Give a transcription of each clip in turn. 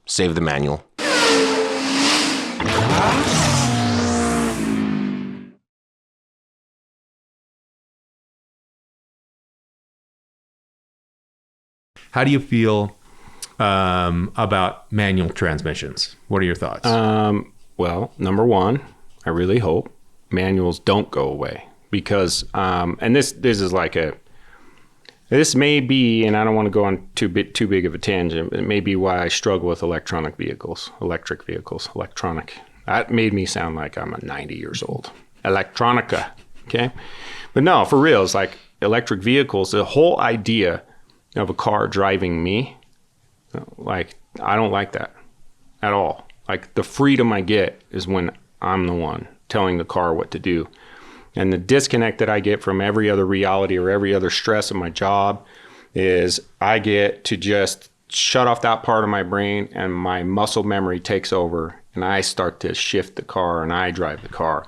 save the manual. How do you feel about manual transmissions? What are your thoughts? Well, number one, I really hope manuals don't go away because, and this is like this may be, and I don't want to go on too big of a tangent, but it may be why I struggle with electric vehicles. That made me sound like I'm 90 years old. Electronica, okay? But no, for real, it's like electric vehicles, the whole idea of a car driving me, like, I don't like that at all. Like, the freedom I get is when I'm the one telling the car what to do. And the disconnect that I get from every other reality or every other stress of my job is I get to just shut off that part of my brain and my muscle memory takes over and I start to shift the car and I drive the car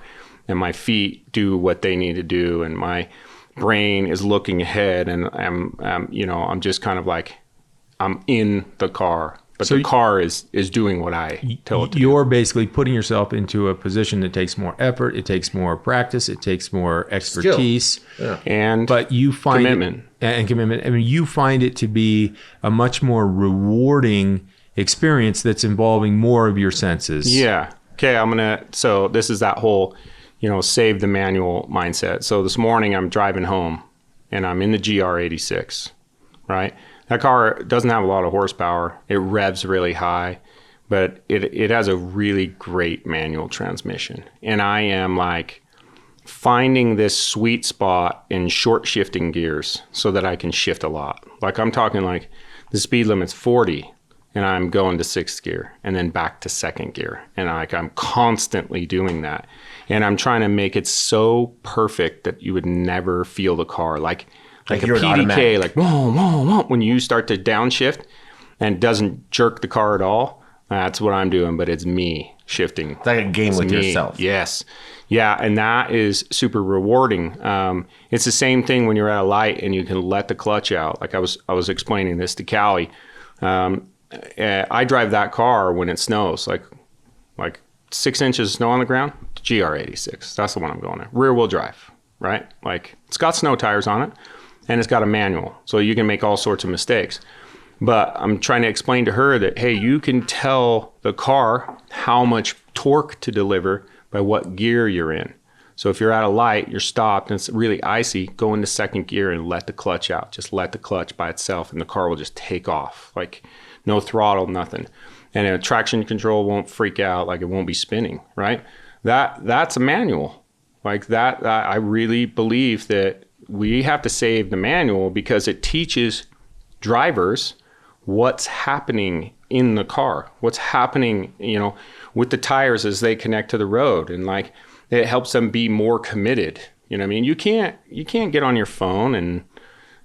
and my feet do what they need to do and my brain is looking ahead and I'm just kind of like, I'm in the car. But so the car is doing what I tell it to do. You're basically putting yourself into a position that takes more effort, it takes more practice, it takes more expertise, but you find commitment. Commitment. I mean, you find it to be a much more rewarding experience that's involving more of your senses. Yeah. Okay. So this is that whole, save the manual mindset. So this morning I'm driving home and I'm in the GR86, right? That car doesn't have a lot of horsepower. It revs really high, but it has a really great manual transmission. And I am like finding this sweet spot in short shifting gears so that I can shift a lot. Like I'm talking like the speed limit's 40 and I'm going to sixth gear and then back to second gear. And I'm constantly doing that. And I'm trying to make it so perfect that you would never feel the car. Like a PDK, like whoa, whoa, whoa. When you start to downshift and it doesn't jerk the car at all, that's what I'm doing, but it's me shifting. It's like a game with yourself. Yes. Yeah, and that is super rewarding. It's the same thing when you're at a light and you can let the clutch out. Like I was explaining this to Callie. I drive that car when it snows, like 6 inches of snow on the ground, GR86. That's the one I'm going at. Rear wheel drive, right? Like it's got snow tires on it. And it's got a manual, so you can make all sorts of mistakes. But I'm trying to explain to her that, hey, you can tell the car how much torque to deliver by what gear you're in. So if you're at a light, you're stopped, and it's really icy, go into second gear and let the clutch out. Just let the clutch by itself, and the car will just take off. Like no throttle, nothing. And traction control won't freak out, like it won't be spinning, right? That's a manual. Like that I really believe that we have to save the manual because it teaches drivers what's happening in the car, what's happening, with the tires as they connect to the road. And like, it helps them be more committed. You know what I mean? You can't get on your phone and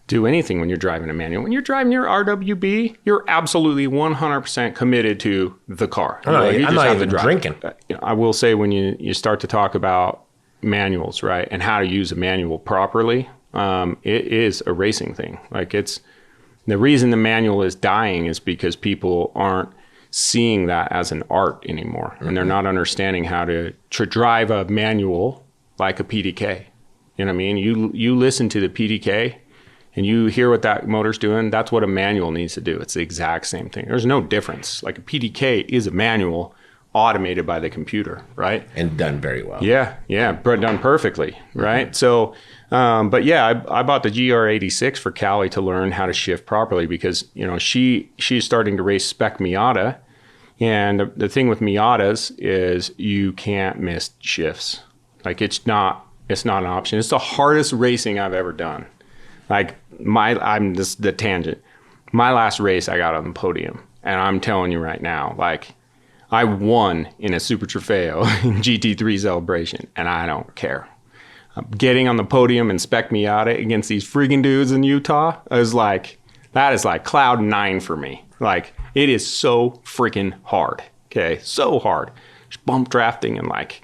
do anything when you're driving a manual. When you're driving your RWB, you're absolutely 100% committed to the car. I'm not even drinking. I will say when you start to talk about manuals, right, and how to use a manual properly, it is a racing thing. Like the reason the manual is dying is because people aren't seeing that as an art anymore, and they're not understanding how to drive a manual like a PDK. You know what I mean? You listen to the PDK and you hear what that motor's doing. That's what a manual needs to do. It's the exact same thing. There's no difference. Like a PDK is a manual automated by the computer, right? And done very well. Yeah, but done perfectly, right? So, but yeah, I bought the GR86 for Callie to learn how to shift properly because, she's starting to race spec Miata. And the thing with Miatas is you can't miss shifts. Like it's not an option. It's the hardest racing I've ever done. Like the tangent. My last race I got on the podium, and I'm telling you right now, like, I won in a Super Trofeo in GT3 celebration, and I don't care. Getting on the podium in Spec Miata against these freaking dudes in Utah that is like cloud 9 for me. Like, it is so freaking hard, okay? So hard. Just bump drafting and like,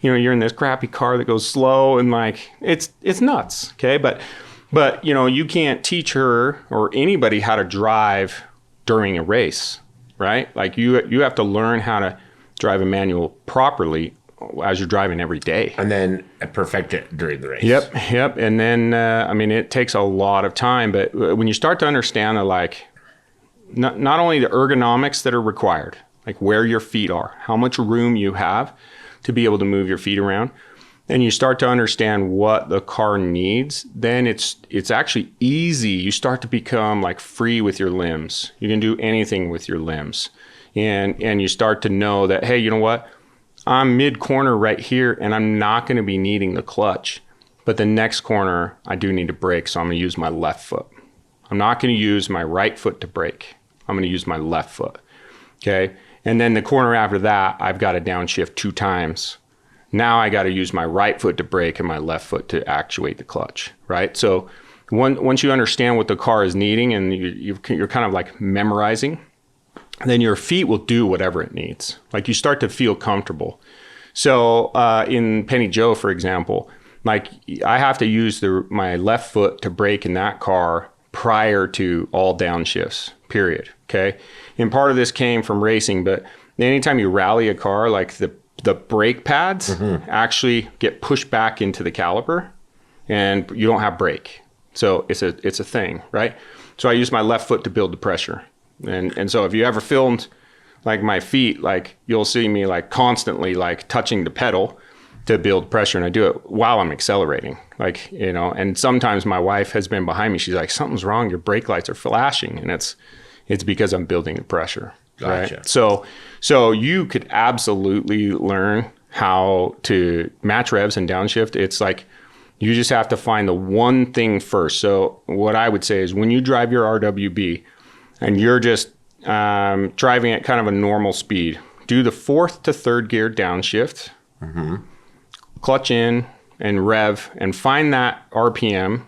you're in this crappy car that goes slow and like, it's nuts, okay? But you can't teach her or anybody how to drive during a race. right? Like you have to learn how to drive a manual properly as you're driving every day. And then perfect it during the race. Yep. And then, I mean, it takes a lot of time, but when you start to understand the, like, not only the ergonomics that are required, like where your feet are, how much room you have to be able to move your feet around, and you start to understand what the car needs, then it's actually easy. You start to become like free with your limbs. You can do anything with your limbs. And you start to know that, hey, you know what? I'm mid-corner right here, and I'm not going to be needing the clutch. But the next corner, I do need to brake, so I'm going to use my left foot. I'm not going to use my right foot to brake. I'm going to use my left foot, okay? And then the corner after that, I've got to downshift 2 times. Now I got to use my right foot to brake and my left foot to actuate the clutch, right? So once you understand what the car is needing and you're kind of like memorizing, then your feet will do whatever it needs. Like you start to feel comfortable. So in Penny Joe, for example, like I have to use my left foot to brake in that car prior to all downshifts, period. Okay. And part of this came from racing, but anytime you rally a car, like the brake pads actually get pushed back into the caliper and you don't have brake. So it's a thing, right? So I use my left foot to build the pressure. And so if you ever filmed like my feet, like you'll see me like constantly like touching the pedal to build pressure, and I do it while I'm accelerating, like, you know. And sometimes my wife has been behind me. She's like, something's wrong. Your brake lights are flashing. And it's because I'm building the pressure. Gotcha. Right? So you could absolutely learn how to match revs and downshift. It's like, you just have to find the one thing first. So what I would say is when you drive your RWB, and you're just driving at kind of a normal speed, do the 4th to 3rd gear downshift, clutch in and rev, and find that RPM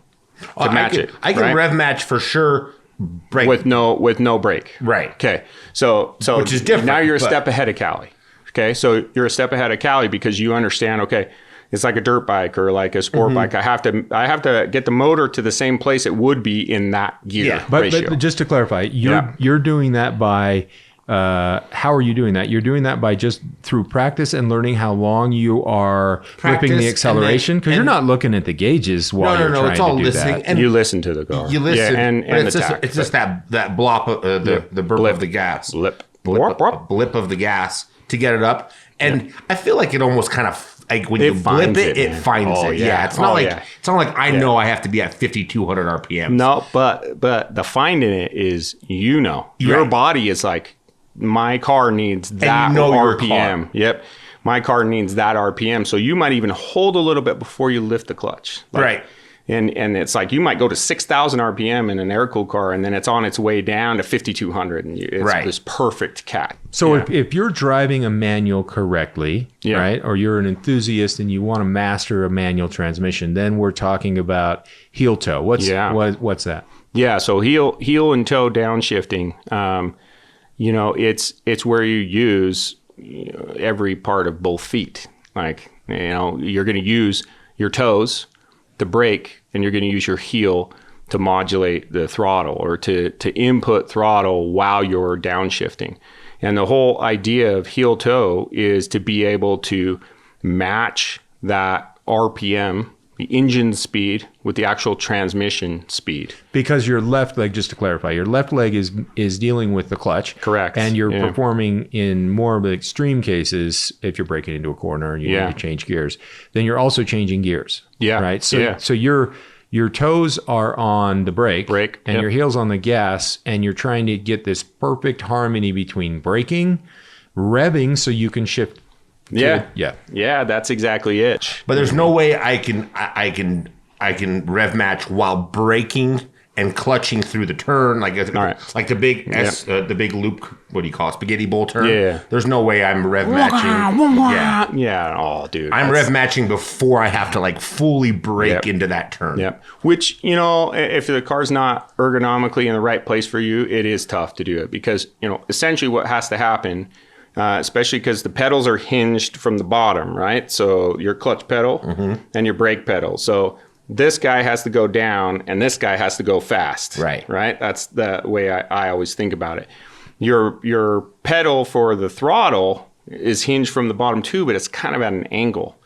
to match it. I can rev match for sure. Brake. With no brake. Right. Okay. So which is different. Now you're a step ahead of Cali. Okay. So you're a step ahead of Cali because you understand, okay, it's like a dirt bike or like a sport bike. I have to get the motor to the same place it would be in that gear ratio. But just to clarify, you're doing that by how are you doing that? You're doing that by just through practice and learning how long you are gripping the acceleration, because you're not looking at the gauges while you're trying to do that. And you listen to the car. You listen, and it's just that blop of the burp of the gas, blip of the gas to get it up. And I feel like it almost kind of, like when you blip it finds it. Yeah, it's not like I know I have to be at 5,200 RPM. No, but the finding it is, you know, your body is like, my car needs that RPM. Yep, my car needs that RPM. So you might even hold a little bit before you lift the clutch. Like, right. And it's like you might go to 6,000 RPM in an air-cooled car, and then it's on its way down to 5,200, and it's this perfect cat. So if you're driving a manual correctly, right, or you're an enthusiast and you want to master a manual transmission, then we're talking about heel toe. What's that? Yeah, so heel and toe downshifting. You know, it's where you use every part of both feet. Like, you know, you're going to use your toes to brake, and you're going to use your heel to modulate the throttle or to input throttle while you're downshifting. And the whole idea of heel toe is to be able to match that RPM, the engine speed, with the actual transmission speed. Because your left leg, just to clarify, your left leg is dealing with the clutch. Correct. And you're performing in more of the extreme cases, if you're breaking into a corner and you need to change gears, then you're also changing gears. Yeah. Right? So your toes are on the brake and your heel's on the gas, and you're trying to get this perfect harmony between braking, revving so you can shift. Yeah, that's exactly it. But there's no way I can rev match while braking and clutching through the turn, like the big the big loop. What do you call it? Spaghetti bowl turn. Yeah. There's no way I'm rev matching. Yeah. Oh, dude. I'm rev matching before I have to like fully brake into that turn. Yep. Which, you know, if the car's not ergonomically in the right place for you, it is tough to do it, because, you know, essentially what has to happen, especially because the pedals are hinged from the bottom, right? So your clutch pedal and your brake pedal. So this guy has to go down and this guy has to go fast. Right. That's the way I always think about it. your pedal for the throttle is hinged from the bottom too, but it's kind of at an angle,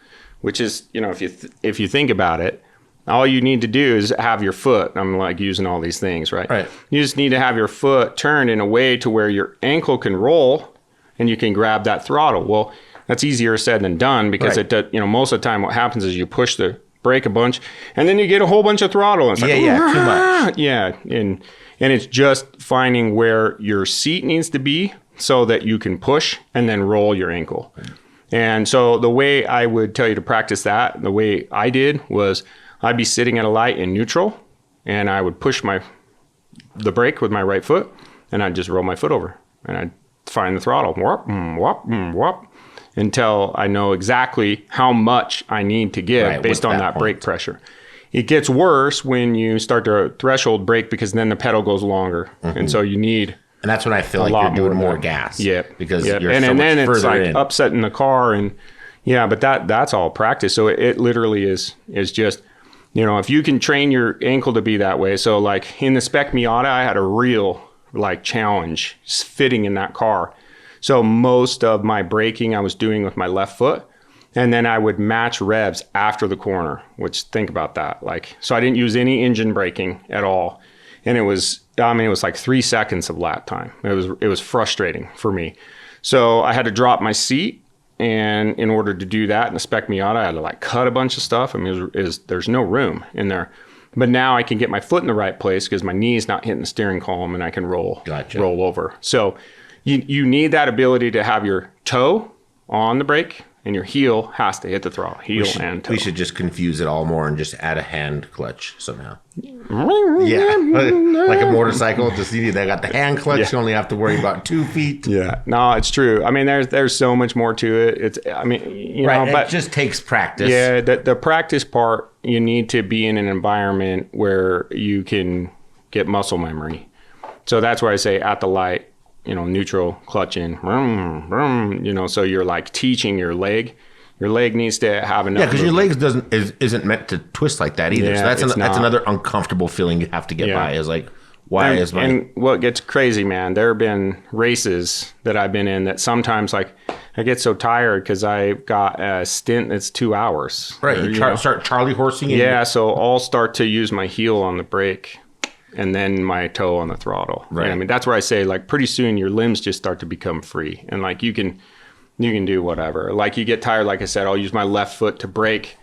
which is, you know, if you think about it, all you need to do is have your foot. I'm like using all these things, right? Right. You just need to have your foot turned in a way to where your ankle can roll and you can grab that throttle. Well, that's easier said than done because right. it, you know, most of the time what happens is you push the brake a bunch and then you get a whole bunch of throttle. And it's like, too much. Yeah. And it's just finding where your seat needs to be so that you can push and then roll your ankle. And so the way I would tell you to practice that, the way I did was I'd be sitting at a light in neutral and I would push the brake with my right foot and I'd just roll my foot over and I'd find the throttle, whoop, whoop, whoop, until I know exactly how much I need to give based on that brake pressure. It gets worse when you start to threshold brake because then the pedal goes longer. Mm-hmm. And so you need... And that's when I feel like you're doing more gas. Yep. Because yep. you're and so then much it's further like in. upsetting the car. And yeah, but that's all practice. So it literally is just, you know, if you can train your ankle to be that way. So like in the Spec Miata, I had a real like challenge fitting in that car. So most of my braking I was doing with my left foot. And then I would match revs after the corner, which think about that. Like, so I didn't use any engine braking at all. And it was like 3 seconds of lap time. It was frustrating for me. So I had to drop my seat. And in order to do that in the Spec Miata, I had to like cut a bunch of stuff. I mean, there's no room in there. But now I can get my foot in the right place because my knee's not hitting the steering column and I can roll over. So you need that ability to have your toe on the brake and your heel has to hit the throttle, and toe. We should just confuse it all more and just add a hand clutch somehow. Yeah, like a motorcycle. They got the hand clutch. Yeah. You only have to worry about 2 feet. Yeah, no, it's true. I mean, there's so much more to it. It's, I mean, you know, but it just takes practice. Yeah, the practice part, you need to be in an environment where you can get muscle memory. So that's why I say at the light, you know, neutral, clutch in, vroom, vroom, you know, so you're like teaching your leg. Your leg needs to have enough. Yeah, because your legs isn't meant to twist like that either. Yeah, so that's another uncomfortable feeling you have to get by. Is like, And what gets crazy, man? There have been races that I've been in that sometimes like I get so tired because I've got a stint that's 2 hours. Right, you start Charlie horsing. Yeah, so I'll start to use my heel on the brake. And then my toe on the throttle. Right. And I mean, that's where I say, like, pretty soon your limbs just start to become free. And, like, you can do whatever. Like, you get tired, like I said, I'll use my left foot to brake.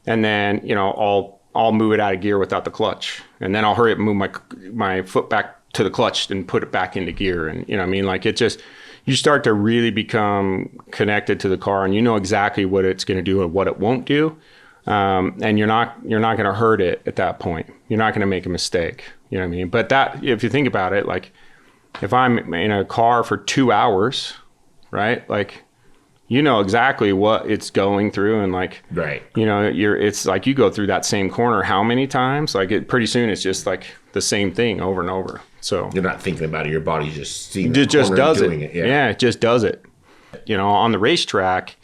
And then, you know, I'll move it out of gear without the clutch. And then I'll hurry up and move my foot back to the clutch and put it back into gear. And, you know what I mean? Like, it just, you start to really become connected to the car. And you know exactly what it's going to do and what it won't do. And you're not going to hurt it at that point. You're not going to make a mistake. You know what I mean? But that, if you think about it, like if I'm in a car for 2 hours, right? Like, you know exactly what it's going through. And like, right. You know, it's like you go through that same corner how many times? Like pretty soon it's just like the same thing over and over. So you're not thinking about it. Your body's just seeing it. Just does it. Yeah, it just does it. You know, on the racetrack,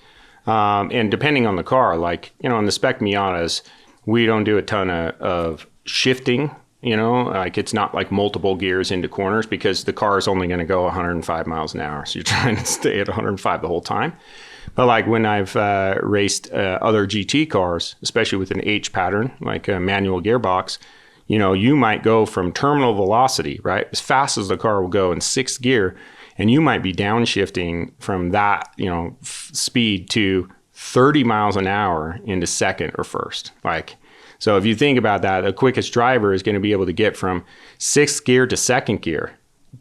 and depending on the car, like, you know, in the Spec Miatas, we don't do a ton of shifting. You know, like it's not like multiple gears into corners because the car is only going to go 105 miles an hour. So you're trying to stay at 105 the whole time. But like when I've raced other GT cars, especially with an H pattern, like a manual gearbox, you know, you might go from terminal velocity, right, as fast as the car will go in sixth gear, and you might be downshifting from that, you know, speed to 30 miles an hour into second or first, like. So if you think about that, the quickest driver is going to be able to get from sixth gear to second gear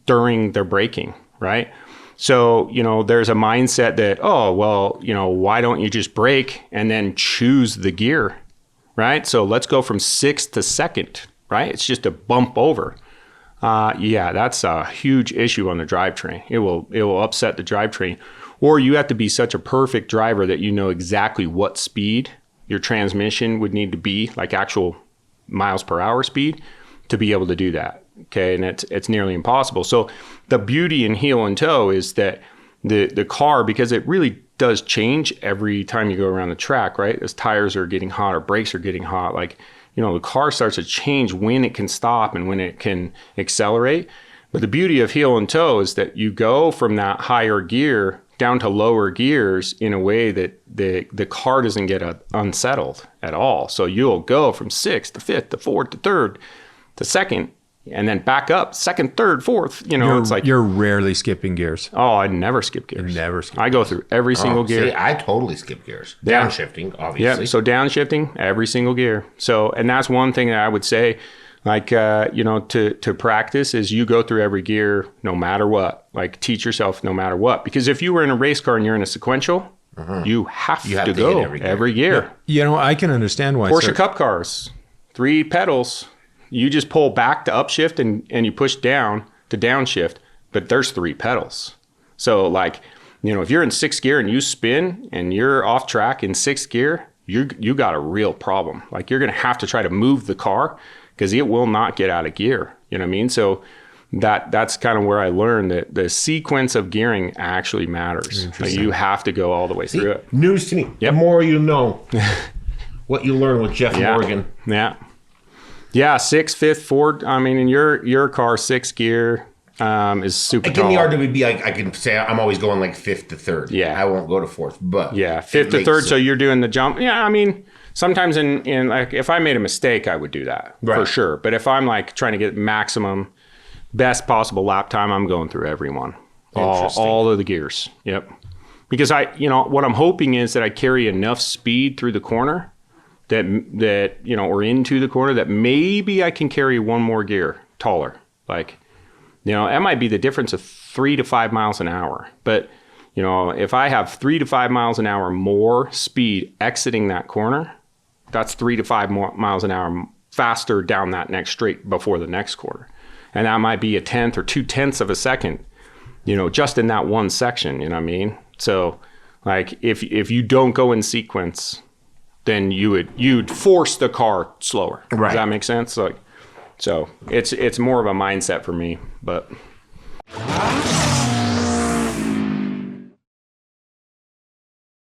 during their braking, right? So, you know, there's a mindset that, oh, well, you know, why don't you just brake and then choose the gear, right? So let's go from sixth to second, right? It's just a bump over. Yeah, that's a huge issue on the drivetrain. It will upset the drivetrain. Or you have to be such a perfect driver that you know exactly what speed your transmission would need to be, like actual miles per hour speed, to be able to do that. Okay, and it's nearly impossible. So the beauty in heel and toe is that the car, because it really does change every time you go around the track, right? As tires are getting hot or brakes are getting hot, like, you know, the car starts to change when it can stop and when it can accelerate. But the beauty of heel and toe is that you go from that higher gear down to lower gears in a way that the car doesn't get unsettled at all. So you'll go from 6th to 5th to 4th to 3rd to 2nd, and then back up 2nd, 3rd, 4th. You know, it's like you're rarely skipping gears. Oh, I never skip gears. Never skip. I go through every single gear. See, I totally skip gears. Downshifting, obviously. Yeah. So downshifting every single gear. So, and that's one thing that I would say, like, you know, to practice is you go through every gear no matter what. Like, teach yourself no matter what. Because if you were in a race car and you're in a sequential, you have to go every gear. You know, I can understand why. Porsche Cup cars, 3 pedals. You just pull back to upshift and you push down to downshift, but there's 3 pedals. So, like, you know, if you're in 6th gear and you spin and you're off track in 6th gear, you got a real problem. Like, you're going to have to try to move the car because it will not get out of gear. You know what I mean? So that's kind of where I learned that the sequence of gearing actually matters. Like, you have to go all the way through it. News to me. Yep. The more you know what you learn with Jeff Morgan. Yeah. Yeah, 6th, 5th, 4th. I mean, in your car, 6th gear is super tall. In the RWB, I can say I'm always going like 5th to 3rd. Yeah. I won't go to 4th, but... Yeah, 5th to 3rd, sense. So you're doing the jump. Yeah, I mean, sometimes in like, if I made a mistake, I would do that, for sure. But if I'm like trying to get maximum, best possible lap time, I'm going through every one. All of the gears. Yep. Because what I'm hoping is that I carry enough speed through the corner that you know, or into the corner, that maybe I can carry one more gear taller. Like, you know, that might be the difference of 3 to 5 miles an hour. But, you know, if I have 3 to 5 miles an hour more speed exiting that corner, that's 3 to 5 more miles an hour faster down that next straight before the next corner. And that might be 1/10 or 2/10 of a second, you know, just in that one section, you know what I mean? So, like, if you don't go in sequence, then you'd force the car slower. Right. Does that make sense? Like, so it's more of a mindset for me, but